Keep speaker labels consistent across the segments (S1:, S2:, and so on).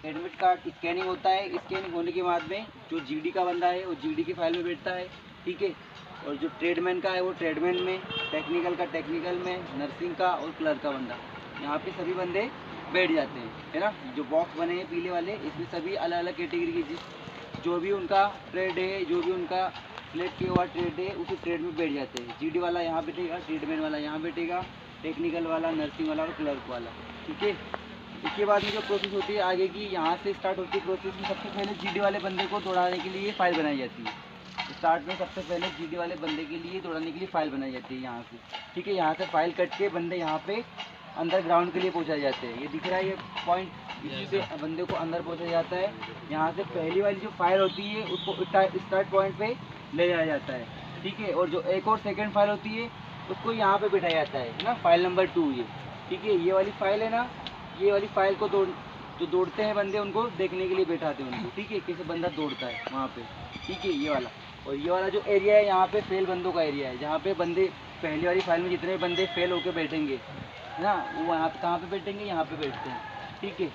S1: Admit card scanning होता है। Scanning होने के बाद में जो जीडी का बंदा है वो जीडी की फाइल में बैठता है, ठीक है। और जो ट्रेडमैन का है वो ट्रेडमैन में, टेक्निकल का टेक्निकल में, नर्सिंग का और क्लर्क का बंदा, यहाँ पे सभी बंदे बैठ जाते हैं, है ना। जो बॉक्स बने हैं पीले वाले, इसमें सभी अलग अलग कैटेगरी की जो भी उनका ट्रेड है, जो भी उनका सिलेक्ट किया हुआ ट्रेड है, उसी ट्रेड में बैठ जाते हैं। जीडी वाला यहाँ बैठेगा, ट्रेडमैन वाला यहाँ बैठेगा, टेक्निकल वाला, नर्सिंग वाला और क्लर्क वाला, ठीक है। इसके बाद में जो प्रोसेस होती है आगे की, यहाँ से स्टार्ट होती है प्रोसेस में। सबसे पहले जीडी वाले बंदे को दौड़ाने के लिए फ़ाइल बनाई जाती है। स्टार्ट में सबसे पहले जीडी वाले बंदे के लिए दौड़ाने के लिए फ़ाइल बनाई जाती है यहाँ से, ठीक है। यहाँ से फ़ाइल कट के बंदे यहाँ पे अंदर ग्राउंड के लिए पहुँचाए जाते हैं। ये दिख रहा है ये पॉइंट, इसी से बंदे को अंदर पहुँचाया जाता है। यहाँ से पहली वाली जो फाइल होती है उसको स्टार्ट पॉइंट पे ले जाया जाता है, ठीक है। और जो एक और सेकंड फाइल होती है उसको यहाँ पे बिठाया जाता है ना, फाइल नंबर 2 ये, ठीक है। ये वाली फाइल है ना, ये वाली फाइल को जो दौड़ते हैं बंदे उनको देखने के लिए बैठाते हैं उनको, ठीक है। कैसे बंदा दौड़ता है वहाँ पे, ठीक है, ये वाला। और ये वाला जो एरिया है यहाँ पे फेल बंदों का एरिया है, जहाँ पे बंदे पहली वाली फाइल में जितने बंदे फेल होकर बैठेंगे ना, वो यहाँ पे कहाँ पे बैठेंगे, यहाँ पे बैठते हैं, ठीक है।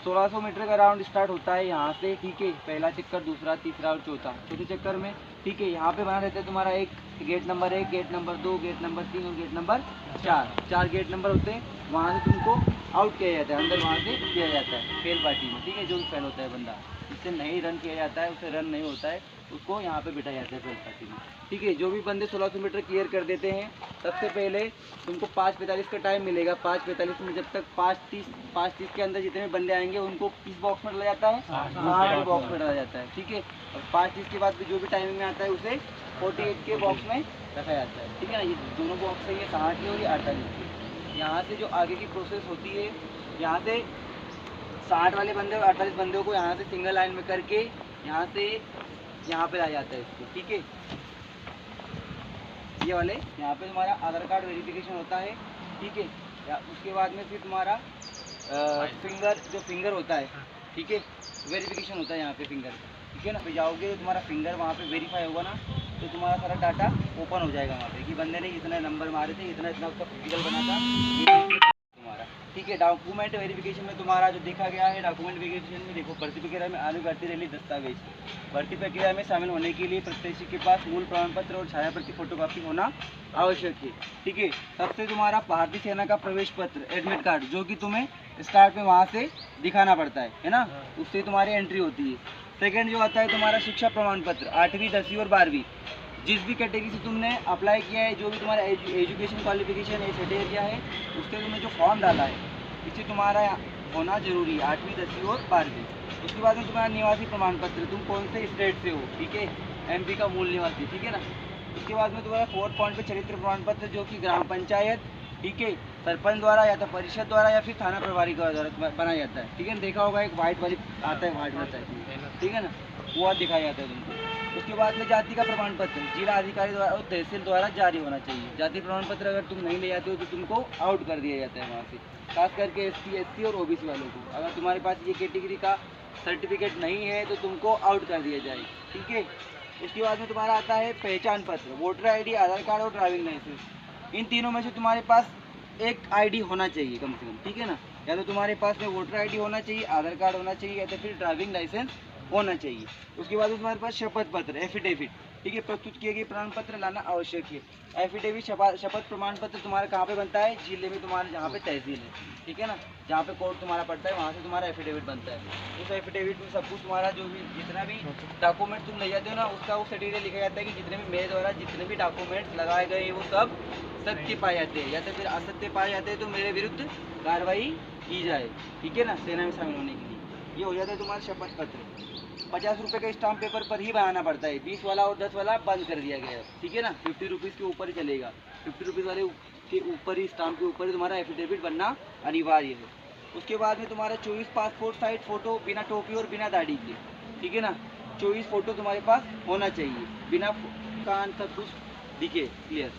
S1: 1600 मीटर का राउंड स्टार्ट होता है यहाँ से, ठीक है। पहला चक्कर, दूसरा, तीसरा और चौथा। चौथे चक्कर में, ठीक है, यहाँ पे बना रहता है तुम्हारा एक gate number 1, gate number 2, gate number 3 और गेट नंबर 4 गेट नंबर होते हैं। वहाँ से तुमको आउट किया जाता है, अंदर वहाँ से किया जाता है फेल पार्टी में, ठीक है। जो भी फेल होता है बंदा, जिससे नहीं रन किया जाता है, उसे रन नहीं होता है, उसको यहाँ पे बिठाया जाता है फेल पार्टी में, ठीक है। जो भी बंदे 1600 मीटर क्लियर कर देते हैं, सबसे पहले तुमको 5:45 का टाइम मिलेगा। 5:45 में जब तक 5:30 के अंदर जितने बंदे आएंगे उनको किस बॉक्स में डाला जाता है, 60 बॉक्स में डाला जाता है, ठीक है। और 5:30 के बाद जो भी टाइमिंग में आता है उसे 48 के बॉक्स में रखा जाता है, ठीक है ना। ये दोनों बॉक्स है, ये 60 के और ये 48 के। यहाँ से जो आगे की प्रोसेस होती है, यहाँ से 60 वाले बंदे और 48 बंदों को यहाँ से सिंगल लाइन में करके यहाँ से यहाँ पे लाया जाता है इसको, ठीक है। ये वाले यहाँ पे तुम्हारा आधार कार्ड वेरिफिकेशन होता है, ठीक है। या उसके बाद में फिर तुम्हारा फिंगर होता है, ठीक है, वेरिफिकेशन होता है यहाँ पे फिंगर, ठीक है ना। फिर जाओगे तो तुम्हारा फिंगर वहाँ पे वेरीफाई होगा ना, तो तुम्हारा सारा डाटा ओपन हो जाएगा वहाँ पे कि बंदे ने इतने नंबर मारे थे, इतना उसका फिजिकल बना था तुम्हारा, ठीक है। डॉक्यूमेंट वेरिफिकेशन में तुम्हारा जो देखा गया है, डॉक्यूमेंट वेरिफिकेशन में देखो, भर्ती प्रक्रिया में आगे बढ़ती रही दस्तावेज। भर्ती प्रक्रिया में शामिल होने के लिए प्रत्याशी के पास मूल प्रमाण पत्र और छाया प्रति फोटोकॉपी होना आवश्यक है, ठीक है। सबसे तुम्हारा भारतीय सेना का प्रवेश पत्र, एडमिट कार्ड, जो कि तुम्हें स्टार्ट में वहाँ से दिखाना पड़ता है ना, उससे तुम्हारी एंट्री होती है। सेकेंड जो आता है तुम्हारा शिक्षा प्रमाण पत्र, 8वीं 10वीं और 12वीं, जिस भी कैटेगरी से तुमने अप्लाई किया है, जो भी तुम्हारा एजुकेशन क्वालिफिकेशन है, सर्टिफिकेट है, उससे तुमने जो फॉर्म डाला है, इससे तुम्हारा होना जरूरी है, 8वीं 10वीं और 12वीं। उसके बाद में तुम्हारा निवासी प्रमाण पत्र, तुम कौन से स्टेट से हो, ठीक है, MP का मूल निवासी, ठीक है ना। उसके बाद में तुम्हारा 4 पॉइंट पे चरित्र प्रमाण पत्र, जो कि ग्राम पंचायत, ठीक है, सरपंच द्वारा या तो परिषद द्वारा या फिर थाना प्रभारी द्वारा बनाया जाता है, ठीक है। देखा होगा एक वाइट वाली आता है, वाइट रहता है, ठीक है ना, वो दिखाया जाता है तुमको। उसके बाद में जाति का प्रमाण पत्र जिला अधिकारी द्वारा और तहसील द्वारा जारी होना चाहिए। जाति प्रमाण पत्र अगर तुम नहीं ले जाते हो तो तुमको आउट कर दिया जाता है वहाँ से, खास करके SC SC और OBC वालों को। अगर तुम्हारे पास ये कैटेगरी का सर्टिफिकेट नहीं है तो तुमको आउट कर दिया जाएगा, ठीक है। उसके बाद में तुम्हारा आता है पहचान पत्र, वोटर ID, आधार कार्ड और ड्राइविंग लाइसेंस। इन तीनों में से तुम्हारे पास एक ID होना चाहिए कम से कम, ठीक है ना। या तो तुम्हारे पास में वोटर ID होना चाहिए, आधार कार्ड होना चाहिए, या तो फिर ड्राइविंग लाइसेंस होना चाहिए। उसके बाद तुम्हारे पास शपथ पत्र, एफिडेविट, ठीक है, प्रस्तुत किए गए प्रमाण पत्र लाना आवश्यक है। एफिडेविट शपथ प्रमाण पत्र तुम्हारा कहाँ पे बनता है, जिले में तुम्हारे जहाँ पे तहसील है, ठीक है ना, जहाँ पे कोर्ट तुम्हारा पड़ता है, वहाँ से तुम्हारा एफिडेविट बनता है। उस एफिडेविट में सब कुछ तुम्हारा जो भी जितना भी डॉक्यूमेंट तुम ले जाते हो ना, उसका वो सर्टिफिकेट लिखा जाता है कि जितने भी मेरे द्वारा जितने भी डॉक्यूमेंट्स लगाए गए वो सब सत्य पाए जाते हैं, या तो फिर असत्य पाए जाते हैं तो मेरे विरुद्ध कार्रवाई की जाए, ठीक है ना, सेना में शामिल होने के लिए। ये हो जाता है तुम्हारा शपथ पत्र। 50 रुपये का स्टाम्प पेपर पर ही बनाना पड़ता है, 20 वाला और 10 वाला बंद कर दिया गया है, ठीक है ना। 50 रुपीज़ के ऊपर ही चलेगा, 50 रुपीज़ वाले के ऊपर ही, स्टाम्प के ऊपर ही तुम्हारा एफिडेविट बनना अनिवार्य है। उसके बाद में तुम्हारा 24 पासपोर्ट साइज फ़ोटो बिना टोपी और बिना दाढ़ी के, ठीक है ना, 24 फ़ोटो तुम्हारे पास होना चाहिए, बिना कान सब कुछ दिखे क्लियर,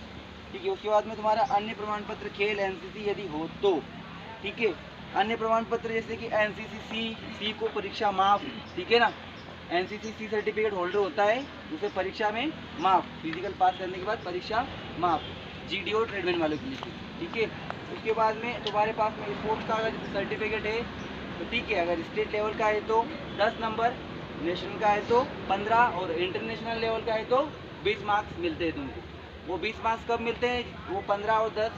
S1: ठीक है। उसके बाद में तुम्हारा अन्य प्रमाण पत्र, खेल NCC यदि हो तो, ठीक है। अन्य प्रमाण पत्र जैसे कि NCC C को परीक्षा माफ, ठीक है ना, NCC C सर्टिफिकेट होल्डर होता है, उसे परीक्षा में माफ, फिजिकल पास करने के बाद परीक्षा माफ, GD और ट्रेडमैन वालों के लिए, ठीक है। उसके बाद में तुम्हारे पास में स्पोर्ट्स का अगर सर्टिफिकेट है, तो ठीक है, अगर स्टेट लेवल का है तो 10 नंबर, नेशनल का है तो 15 और इंटरनेशनल लेवल का है तो 20 मार्क्स मिलते हैं तुमको। वो 20 मार्क्स कब मिलते हैं, वो 15 और 10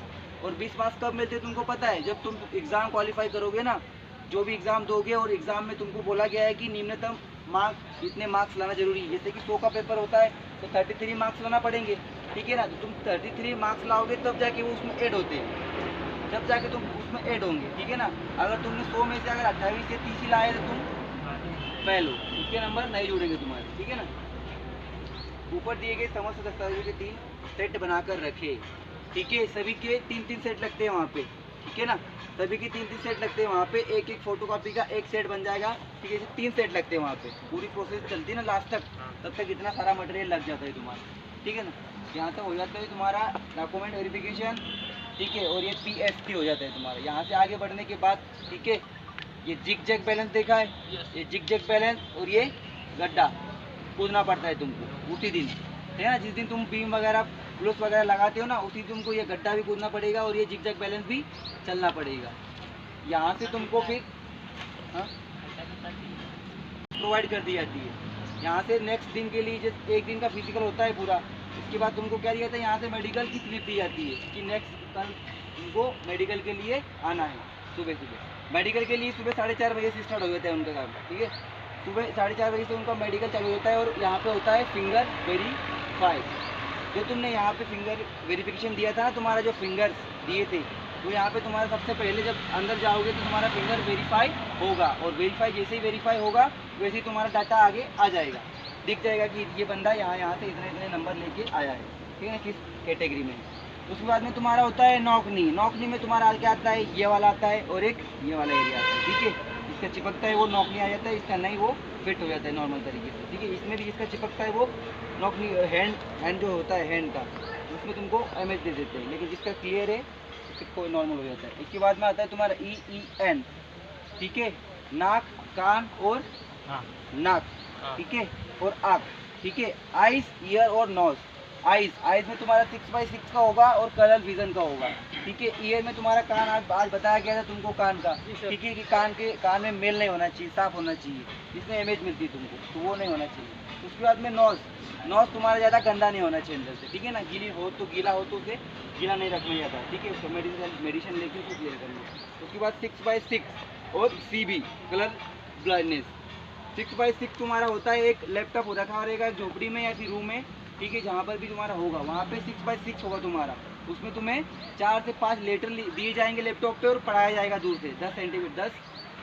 S1: और 20 मार्क्स कब मिलते हैं तुमको पता है, जब तुम एग्ज़ाम क्वालिफाई करोगे ना, जो भी एग्ज़ाम दोगे और एग्ज़ाम में तुमको बोला गया है कि न्यूनतम मार्क्स इतने मार्क्स लाना जरूरी है। जैसे कि 100 का पेपर होता है तो 33 मार्क्स लाना पड़ेंगे, ठीक है ना। तो तुम 33 मार्क्स लाओगे तब जाके वो उसमें ऐड होते हैं, जब जाके तुम उसमें ऐड होंगे, ठीक है ना। अगर तुमने 100 में से अगर 28 या 30 ही लाए तो तुम फेल हो, उसके नंबर नहीं जुड़ेंगे तुम्हारे, ठीक है ना। ऊपर दिए गए समस्त दस्तावेजों के 3 सेट बनाकर रखे, ठीक है। सभी के 3-3 सेट लगते हैं वहाँ पे, ठीक है ना। सभी की 3-3 सेट लगते हैं वहाँ पे, एक एक फोटोकॉपी का एक सेट बन जाएगा, ठीक है। 3 सेट लगते हैं वहाँ पे, पूरी प्रोसेस चलती है ना लास्ट तक, तब तक इतना सारा मटेरियल लग जाता है तुम्हारा, ठीक है ना। यहाँ तक हो जाता है तुम्हारा डॉक्यूमेंट वेरिफिकेशन, ठीक है। और ये PST हो जाता है तुम्हारा। यहाँ से आगे बढ़ने के बाद, ठीक है, ये जिग जैग बैलेंस देखा है, ये जिग जैग बैलेंस और ये गड्ढा कूदना पड़ता है तुमको उसी दिन, है ना। जिस दिन तुम बीम वगैरह ग्लोव्स वगैरह लगाते हो ना, उसी दिन तुमको ये गड्ढा भी कूदना पड़ेगा और ये जिग जैग बैलेंस भी चलना पड़ेगा। यहाँ से तुमको फिर प्रोवाइड कर दी जाती है। यहाँ से नेक्स्ट दिन के लिए जैसे एक दिन का फिजिकल होता है पूरा, उसके बाद तुमको क्या दिया जाता है, यहाँ से मेडिकल की स्लिप दी जाती है कि नेक्स्ट कल तुमको मेडिकल के लिए आना है। सुबह सुबह मेडिकल के लिए सुबह 4:30 बजे से स्टार्ट हो जाता है उनका काम, ठीक है। सुबह 4:30 बजे से उनका मेडिकल चालू होता है और यहाँ पे होता है फिंगर वेरीफाई। जो तुमने यहाँ पे फिंगर वेरिफिकेशन दिया था ना, तुम्हारा जो फिंगर्स दिए थे, तो यहाँ पे तुम्हारा सबसे पहले जब अंदर जाओगे तो तुम्हारा फिंगर वेरीफाई होगा, और वेरीफाई जैसे ही वेरीफाई होगा वैसे ही तुम्हारा डाटा आगे आ जाएगा, दिख जाएगा कि ये बंदा यहाँ से इतने इतने नंबर लेके आया है, ठीक है, किस कैटेगरी में। उसके बाद में तुम्हारा होता है नौकनी। नौकनी में तुम्हारा क्या आता है, ये वाला आता है और एक ये वाला एरिया आता है, ठीक है। इसका चिपकता है वो नौकनी आ जाता है, इसका नहीं वो फिट हो जाता है नॉर्मल तरीके से, ठीक है। इसमें भी जिसका चिपकता है वो नौकनी हैंड जो होता है हैंड का, उसमें तुमको MH दे देते हैं, लेकिन जिसका क्लियर है उसको नॉर्मल हो जाता है। इसके बाद में आता है तुम्हारा EEN, ठीक है, नाक कान और नाक, ठीक है, और आँख, ठीक है। आइज ईयर और नोज। आइज में तुम्हारा 6x6 का होगा और कलर विजन का होगा, ठीक है। ईयर में तुम्हारा कान, आज बताया गया था तुमको कान का, ठीक है, कि कान में मेल नहीं होना चाहिए, साफ होना चाहिए, इसमें इमेज मिलती है तुमको, तो वो नहीं होना चाहिए। उसके बाद में नोज तुम्हारा ज़्यादा गंदा नहीं होना चाहिए अंदर से, ठीक है ना। गीला हो तो उसे गीला नहीं रखना जाता, ठीक है। उसको मेडिसिन लेके उसको क्लियर करना। उसके बाद 6x6 और CB कलर ब्लाइंडनेस। 6x6 तुम्हारा होता है, एक लैपटॉप रखा रहेगा झोपड़ी में या फिर रूम में, ठीक है, जहाँ पर भी तुम्हारा होगा वहाँ पे 6x6 होगा तुम्हारा। उसमें तुम्हें 4 से 5 लेटर दिए जाएंगे लैपटॉप पे और पढ़ाया जाएगा दूर से 10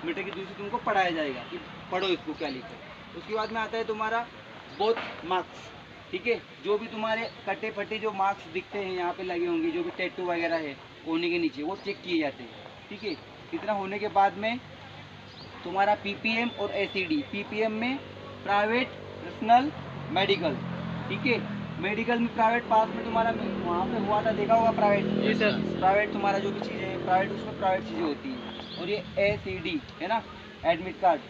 S1: मीटर की दूर से तुमको पढ़ाया जाएगा कि पढ़ो इसको क्या लिखा है। उसके बाद में आता है तुम्हारा बोथ मार्क्स, ठीक है। जो भी तुम्हारे कट्टे फट्टे जो मार्क्स दिखते हैं यहाँ पे लगे होंगे, जो भी टैटू वगैरह है कोने के नीचे, वो चेक किए जाते हैं, ठीक है। इतना होने के बाद में तुम्हारा PPM और ACD। PPM में प्राइवेट पर्सनल मेडिकल, ठीक है। मेडिकल में प्राइवेट पास में तुम्हारा वहाँ पे हुआ था, देखा होगा प्राइवेट, जी सर। प्राइवेट तुम्हारा जो भी चीज़ें हैं प्राइवेट, उसमें प्राइवेट चीज़ें होती हैं। और ये ACD है ना, एडमिट कार्ड।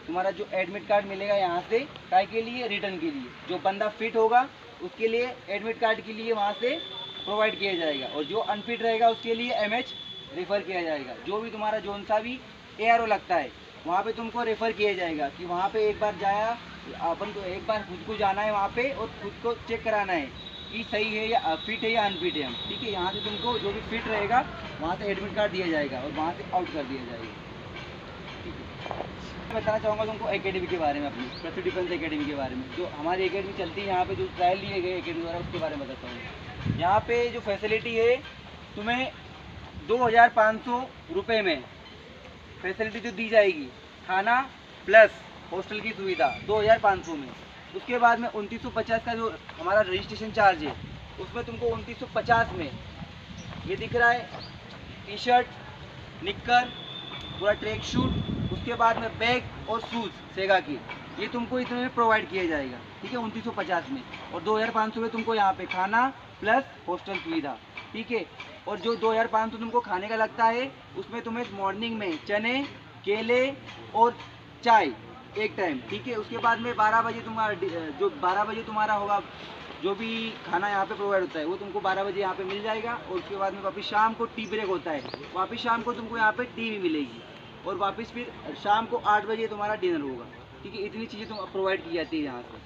S1: तुम्हारा जो एडमिट कार्ड मिलेगा यहाँ से काय के लिए, रिटर्न के लिए। जो बंदा फिट होगा उसके लिए एडमिट कार्ड के लिए वहाँ से प्रोवाइड किया जाएगा, और जो अनफिट रहेगा उसके लिए MH रेफ़र किया जाएगा। जो भी तुम्हारा जोन सा भी ARO लगता है वहाँ पे तुमको रेफ़र किया जाएगा कि वहाँ पे एक बार जाया अपन को, एक बार खुद को जाना है वहाँ पे और खुद को चेक कराना है कि सही है या फिट है या अनफिट है, ठीक है। यहाँ से तुमको जो भी फिट रहेगा वहाँ से एडमिट कार्ड दिया जाएगा और वहाँ से आउट कर दिया जाएगा, ठीक है। मैं बताना चाहूँगा तुमको एकेडमी के बारे में, अपनी पृथ्वी डिफेंस एकेडमी के बारे में। जो हमारी एकेडमी चलती है यहाँ पे, जो ट्रायल लिए गए एकेडमी द्वारा, उसके बारे में बताता हूँ। यहाँ पे जो फैसिलिटी है तुम्हें 2500 रुपये में फैसिलिटी जो दी जाएगी, खाना प्लस हॉस्टल की सुविधा 2500 में। उसके बाद में 2950 का जो हमारा रजिस्ट्रेशन चार्ज है, उसमें तुमको 2950 में ये दिख रहा है, टी-शर्ट निक्कर पूरा ट्रैक शूट, उसके बाद में बैग और शूज़ सेगा की, ये तुमको इतने में प्रोवाइड किया जाएगा, ठीक है, 2950 में। और 2500 में तुमको यहाँ पे खाना प्लस हॉस्टल सुविधा, ठीक है। और जो 2500 तुमको खाने का लगता है, उसमें तुम्हें मॉर्निंग में चने केले और चाय एक टाइम, ठीक है। उसके बाद में 12 बजे तुम्हारा जो 12 बजे तुम्हारा होगा, जो भी खाना यहाँ पे प्रोवाइड होता है वो तुमको 12 बजे यहाँ पे मिल जाएगा। और उसके बाद में वापस शाम को टी ब्रेक होता है, वापस शाम को तुमको यहाँ पे टी भी मिलेगी। और वापस फिर शाम को 8 बजे तुम्हारा डिनर होगा। ठीक है, इतनी चीज़ें तुम प्रोवाइड की जाती है यहाँ से।